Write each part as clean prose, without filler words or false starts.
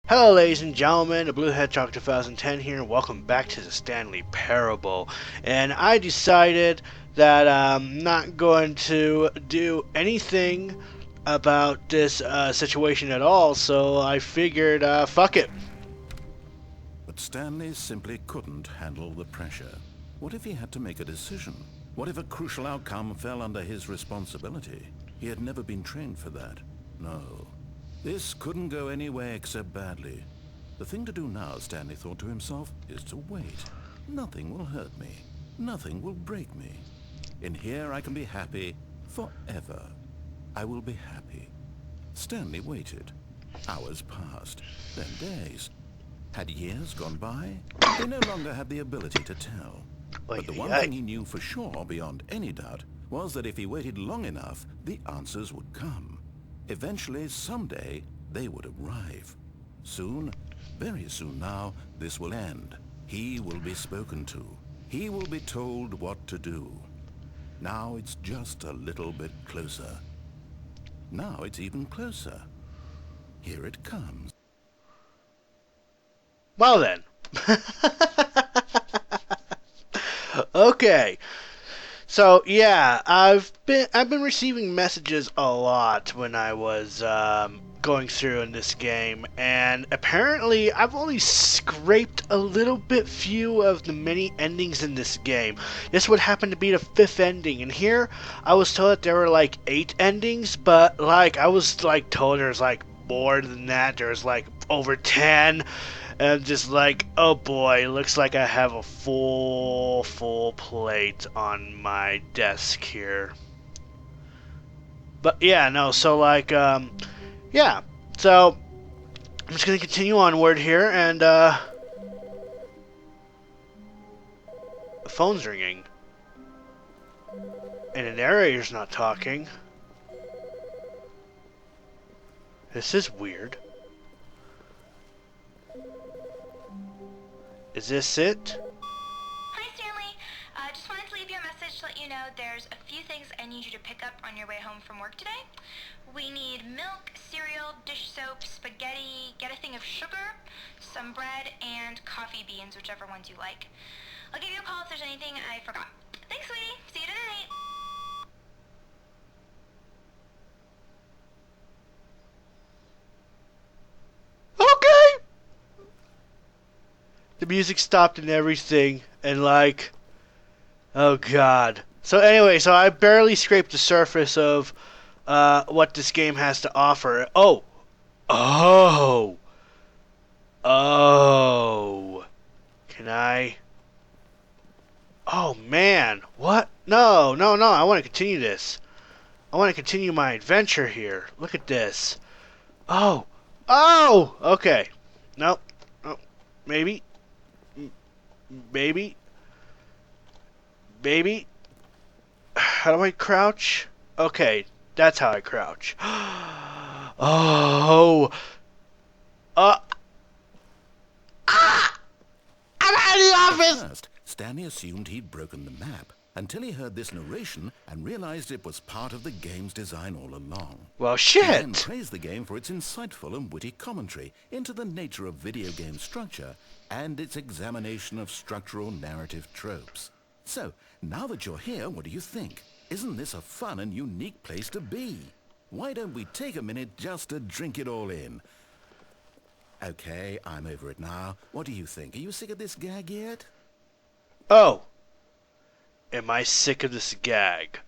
Hello ladies and gentlemen, the Blue Hedgehog 2010 here, and welcome back to the Stanley Parable. And I decided that I'm not going to do anything about this situation at all, so I figured, fuck it. But Stanley simply couldn't handle the pressure. What if he had to make a decision? What if a crucial outcome fell under his responsibility? He had never been trained for that. No. This couldn't go any way except badly. The thing to do now, Stanley thought to himself, is to wait. Nothing will hurt me. Nothing will break me. In here I can be happy forever. I will be happy. Stanley waited. Hours passed, then days. Had years gone by? He no longer had the ability to tell. Oy, But the oy, one oy. thing he knew for sure, beyond any doubt, was that if he waited long enough, the answers would come. Eventually, someday, they would arrive. Soon, very soon now, this will end. He will be spoken to. He will be told what to do. Now it's just a little bit closer. Now it's even closer. Here it comes. Well then. Okay. So yeah, I've been receiving messages a lot when I was going through in this game, and apparently I've only scraped a little bit few of the many endings in this game. This would happen to be the fifth ending, and here I was told that there were like 8 endings, but like I was like told there's like more than that. There's like over 10. And I'm just like, oh boy, looks like I have a full plate on my desk here. But yeah, no, so like, yeah. So, I'm just gonna continue onward here, and, the phone's ringing. And the narrator's not talking. This is weird. Is this it? Hi, Stanley. Just wanted to leave you a message to let you know there's a few things I need you to pick up on your way home from work today. We need milk, cereal, dish soap, spaghetti, get a thing of sugar, some bread, and coffee beans, whichever ones you like. I'll give you a call if there's anything I forgot. Thanks, sweetie. See you tonight. Okay! The music stopped and everything, and like, oh god. So anyway, so I barely scraped the surface of what this game has to offer. Oh, oh. Can I? Oh man, what? No, no, no. I want to continue this. I want to continue my adventure here. Look at this. Oh, oh. Okay. Nope. Oh, maybe, maybe, maybe. How do I crouch? Okay, that's how I crouch. Oh, uh, ah! I'm out of the At office! first, Stanley assumed he'd broken the map until he heard this narration and realized it was part of the game's design all along. Well, He then shit. praised the game for its insightful and witty commentary into the nature of video game structure and its examination of structural narrative tropes. So, now that you're here, what do you think? Isn't this a fun and unique place to be? Why don't we take a minute just to drink it all in? Okay, I'm over it now. What do you think? Are you sick of this gag yet? Oh, am I sick of this gag?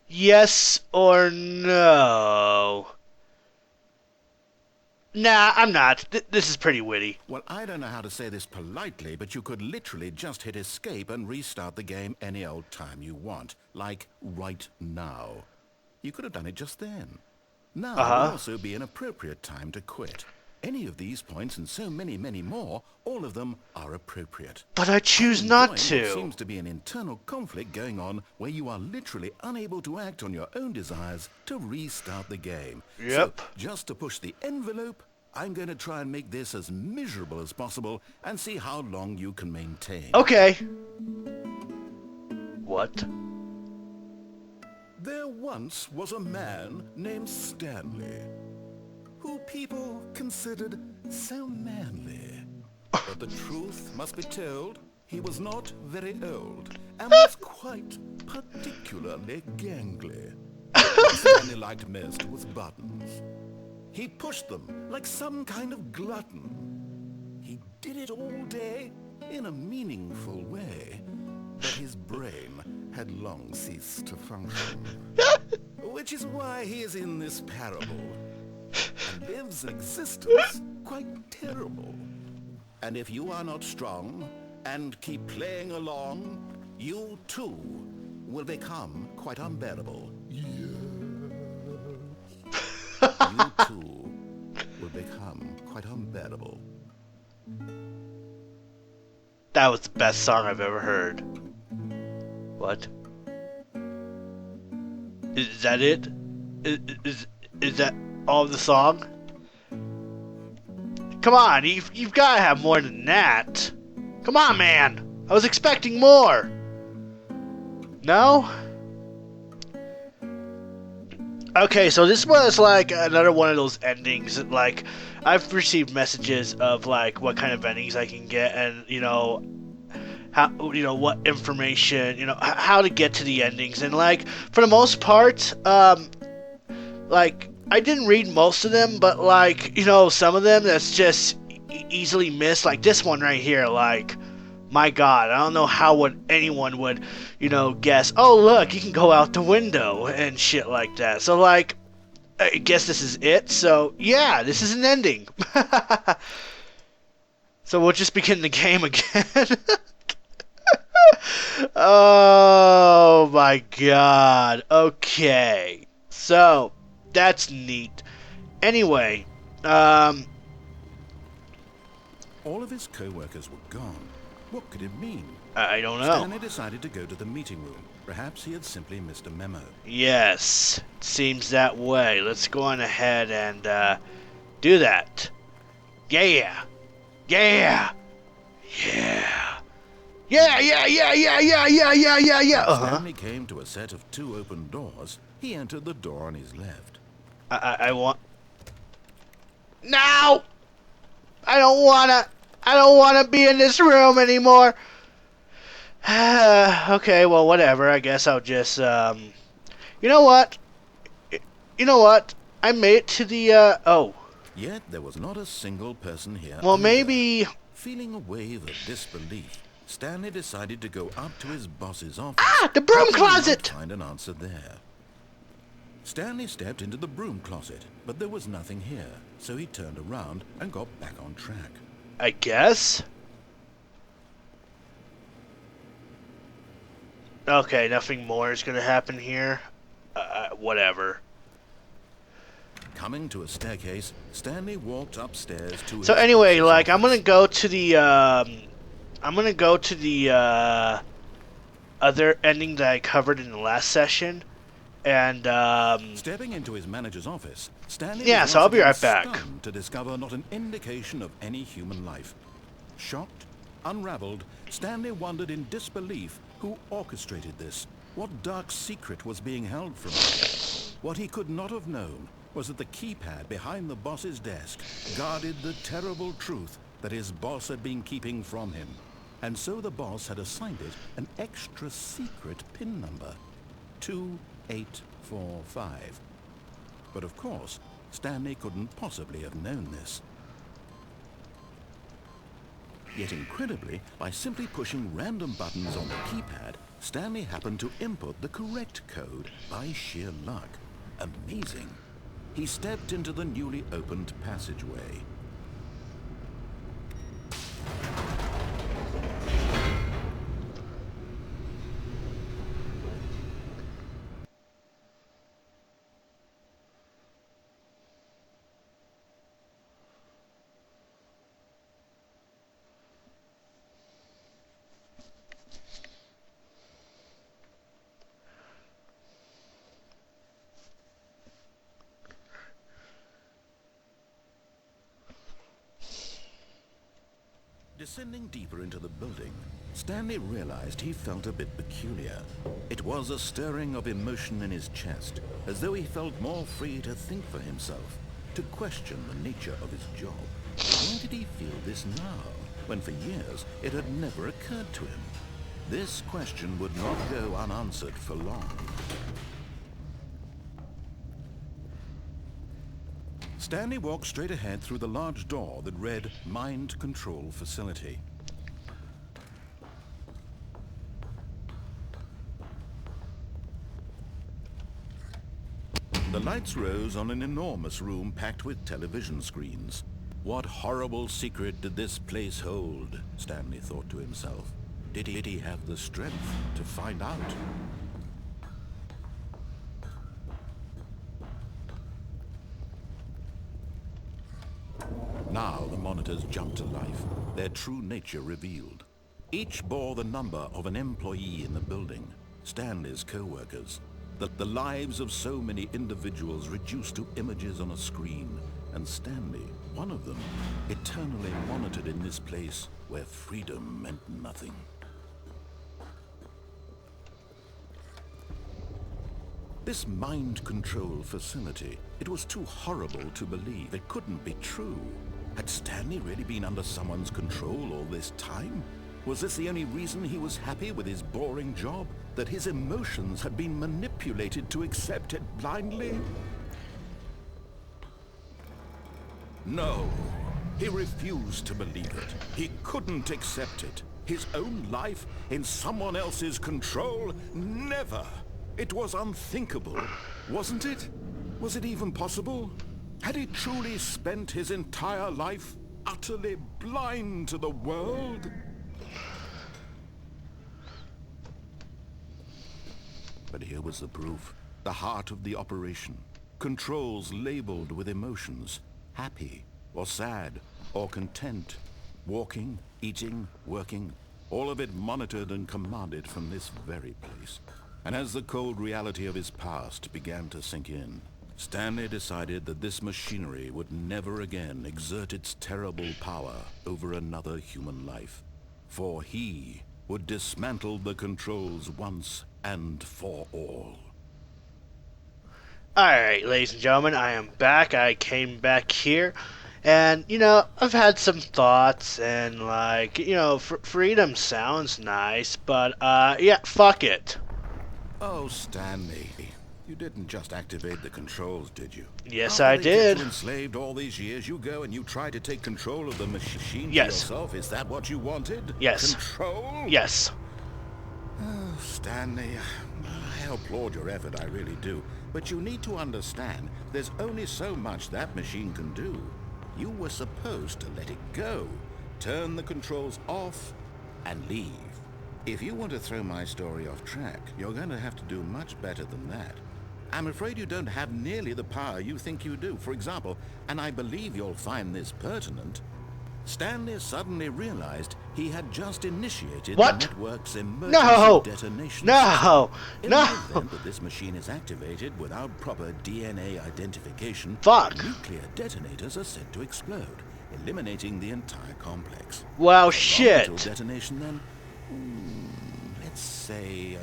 Yes or no? Nah, I'm not. This is pretty witty. Well, I don't know how to say this politely, but you could literally just hit escape and restart the game any old time you want. Like right now. You could have done it just then. Now Uh would huh. also be an appropriate time to quit. Any of these points and so many, many more, all of them are appropriate. But I I'm choose enjoying not what to. seems to be an internal conflict going on where you are literally unable to act on your own desires to restart the game. So, Yep. just to push the envelope, I'm going to try and make this as miserable as possible and see how long you can maintain. Okay. What? There once was a man named Stanley, who people considered So manly. But the truth must be told, he was not very old, and was quite particularly gangly. What Stanley liked most was buttons. He pushed them like some kind of glutton. He did it all day in a meaningful way, but his brain had long ceased to function. Which is why he is in this parable, and lives an existence quite terrible. And if you are not strong, and keep playing along, you too will become quite unbearable. You too will become quite unbearable. That was the best song I've ever heard. What? Is that it? Is that all of the song? Come on, you've got to have more than that. Come on, man. I was expecting more. No? Okay, so this was like another one of those endings that, like, I've received messages of like what kind of endings I can get, and how, what information, how to get to the endings, and like for the most part, like I didn't read most of them, but like some of them that's just easily missed, like this one right here, like. My God, I don't know how anyone would, guess, oh, look, you can go out the window and shit like that. So, like, I guess this is it. So, yeah, this is an ending. So we'll just begin the game again. Oh, my God. Okay. So, that's neat. Anyway, all of his co-workers were gone. What could it mean? I don't know. Stanley decided to go to the meeting room. Perhaps he had simply missed a memo. Yes, seems that way. Let's go on ahead and do that. Yeah. Yeah. Yeah. Yeah. Stanley came to a set of 2 open doors. He entered the door on his left. I want... No! I don't wanna be in this room anymore. Okay, well, whatever. I guess I'll just, You know what? I made it to the, oh. Yet there was not a single person here. Well, either. maybe... Feeling a wave of disbelief, Stanley decided to go up to his boss's office. Ah! The broom closet! To find an answer there. Stanley stepped into the broom closet, but there was nothing here, so he turned around and got back on track. I guess? Okay, nothing more is gonna happen here. Whatever. Coming to a staircase, Stanley walked upstairs to... So anyway, like, I'm gonna go to the, other ending that I covered in the last session. And, Stepping into his manager's office, Stanley... Yeah, so I'll be right back. ...to discover not an indication of any human life. Shocked, unraveled, Stanley wondered in disbelief who orchestrated this. What dark secret was being held from him? What he could not have known was that the keypad behind the boss's desk guarded the terrible truth that his boss had been keeping from him. And so the boss had assigned it an extra secret PIN number. 2845. But of course, Stanley couldn't possibly have known this. Yet incredibly, by simply pushing random buttons on the keypad, Stanley happened to input the correct code by sheer luck. Amazing. He stepped into the newly opened passageway. Descending deeper into the building, Stanley realized he felt a bit peculiar. It was a stirring of emotion in his chest, as though he felt more free to think for himself, to question the nature of his job. Why did he feel this now, when for years it had never occurred to him? This question would not go unanswered for long. Stanley walked straight ahead through the large door that read Mind Control Facility. The lights rose on an enormous room packed with television screens. What horrible secret did this place hold? Stanley thought to himself. Did he have the strength to find out? Now the monitors jumped to life, their true nature revealed. Each bore the number of an employee in the building, Stanley's co-workers. The lives of so many individuals reduced to images on a screen, and Stanley, one of them, eternally monitored in this place where freedom meant nothing. This mind control facility, it was too horrible to believe. It couldn't be true. Had Stanley really been under someone's control all this time? Was this the only reason he was happy with his boring job? That his emotions had been manipulated to accept it blindly? No, he refused to believe it. He couldn't accept it. His own life in someone else's control? Never! It was unthinkable, wasn't it? Was it even possible? Had he truly spent his entire life utterly blind to the world? But here was the proof. The heart of the operation. Controls labeled with emotions. Happy, or sad, or content. Walking, eating, working. All of it monitored and commanded from this very place. And as the cold reality of his past began to sink in, Stanley decided that this machinery would never again exert its terrible power over another human life. For he would dismantle the controls once and for all. Alright, ladies and gentlemen, I am back. I came back here, and, I've had some thoughts, and, freedom sounds nice, but, yeah, fuck it. Oh, Stanley, you didn't just activate the controls, did you? Yes, After I they did. kept you enslaved all these years, you go and you try to take control of the machine Yes. for yourself? Is that what you wanted? Yes. Control? Yes. Oh, Stanley, I applaud your effort, I really do. But you need to understand, there's only so much that machine can do. You were supposed to let it go, turn the controls off, and leave. If you want to throw my story off track, you're going to have to do much better than that. I'm afraid you don't have nearly the power you think you do. For example, and I believe you'll find this pertinent, Stanley suddenly realized he had just initiated What? the network's emergency No! detonation. No! In No! the event that this machine is activated without proper DNA identification, Fuck. nuclear detonators are set to explode, eliminating the entire complex. Well, How long shit. until detonation then? Let's say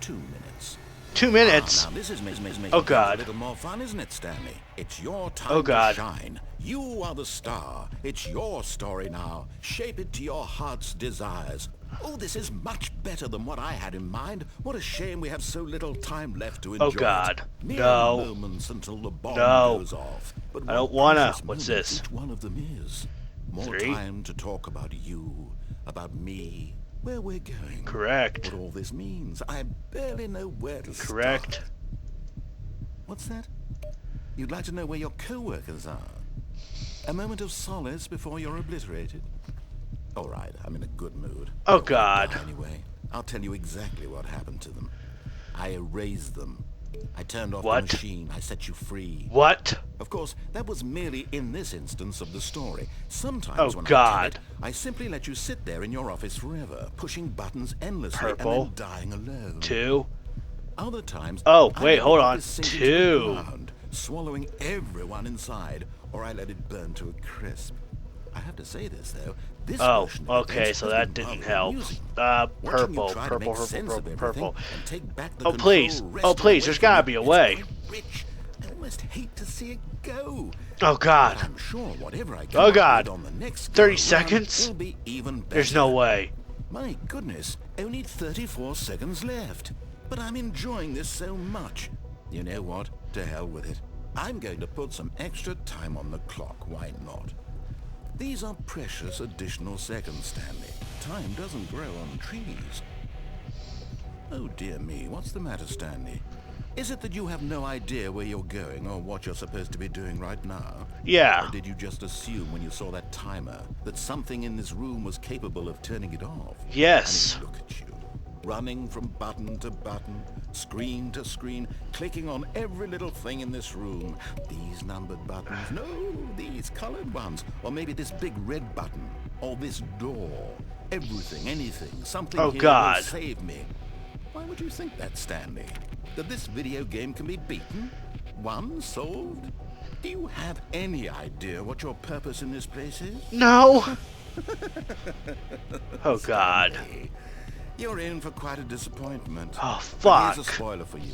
2 minutes. 2 minutes. Now this is making Oh, things God. a little more fun, isn't it, Stanley? It's your time Oh, God. to shine. You are the star. It's your story now. Shape it to your heart's desires. Oh, this is much better than what I had in mind. What a shame we have so little time left to enjoy Oh, God. it. Mere No. moments until the bomb No. goes off. But I don't what wanna. precious What's moments this? Each one of them is. More 3? time to talk about you, about me, where we're going. Correct. What all this means. I barely know where to Correct. start. What's that? You'd like to know where your co-workers are? A moment of solace before you're obliterated? All right, I'm in a good mood. Oh, They'll God. die Anyway, I'll tell you exactly what happened to them. I erased them. I turned off What? the machine. I set you free. What? Of course, that was merely in this instance of the story. Sometimes Oh, when God. I tell it, I simply let you sit there in your office forever, pushing buttons endlessly Purple. and then dying alone. 2. Other times, Oh, I wait, let hold the on. office sink into 2. the ground, swallowing everyone inside, or I let it burn to a crisp. I have to say this though. This Oh, version of okay, events so has that been didn't rather help. amusing. Purple, Watching you try to purple, make sense purple, of everything purple. and take back the Oh, control please. wrested Oh, please, away there's from gotta you, be a it's way. quite rich. almost hate to see it go. Oh, God. But I'm sure whatever I come Oh, up God. with on the next 30 go seconds? around will be even better. There's no way. My goodness, only 34 seconds left. But I'm enjoying this so much. You know what? To hell with it. I'm going to put some extra time on the clock. Why not? These are precious additional seconds, Stanley. Time doesn't grow on trees. Oh dear me, what's the matter, Stanley? Is it that you have no idea where you're going or what you're supposed to be doing right now? Yeah. Or did you just assume when you saw that timer that something in this room was capable of turning it off? Yes. I mean, look at you. Running from button to button, screen to screen, clicking on every little thing in this room. These numbered buttons, no, these colored ones. Or maybe this big red button, or this door. Everything, anything, something Oh, here God. will save me. Why would you think that, Stanley? That this video game can be beaten? Won? Solved? Do you have any idea what your purpose in this place is? No. Oh, God. Stanley, you're in for quite a disappointment. Oh, But here's a fuck. spoiler for you.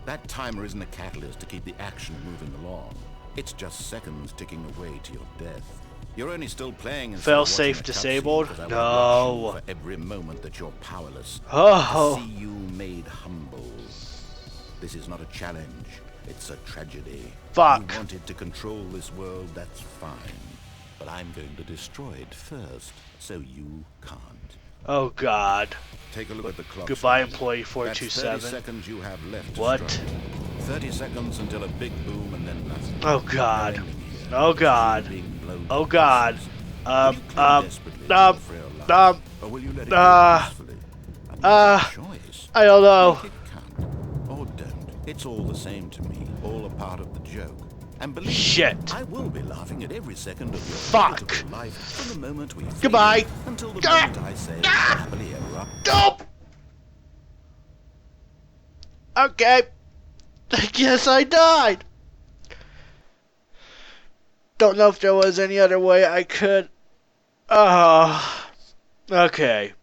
That timer isn't a catalyst to keep the action moving along. It's just seconds ticking away to your death. You're only still playing instead of watching Fail-safe a cutscene disabled? because I No. want to watch you for every moment that you're powerless. Oh. To see you made humble. This is not a challenge. It's a tragedy. Fuck. You wanted to control this world, that's fine. But I'm going to destroy it first, so you can't. Oh, God. Take a look at the clock. Goodbye, Stanley. employee That's 427. 30 seconds you have left to What? strike. 30 seconds until a big boom and then nothing. Oh, God. No ending here. Oh, Just God. you being blown Oh, to God. pieces. Will you cling desperately to um, your frail life? Or will you let it go peacefully? And uh, make a choice. I don't know. Make it count. Or don't. It's all the same to me. All a part of the joke. And believe Shit. me, I will be laughing at every second of your Fuck. beautiful life from the moment we fade Goodbye. in until the Ah. moment I say happily ever after. Nope. Okay. I guess I died. Don't know if there was any other way I could. Okay.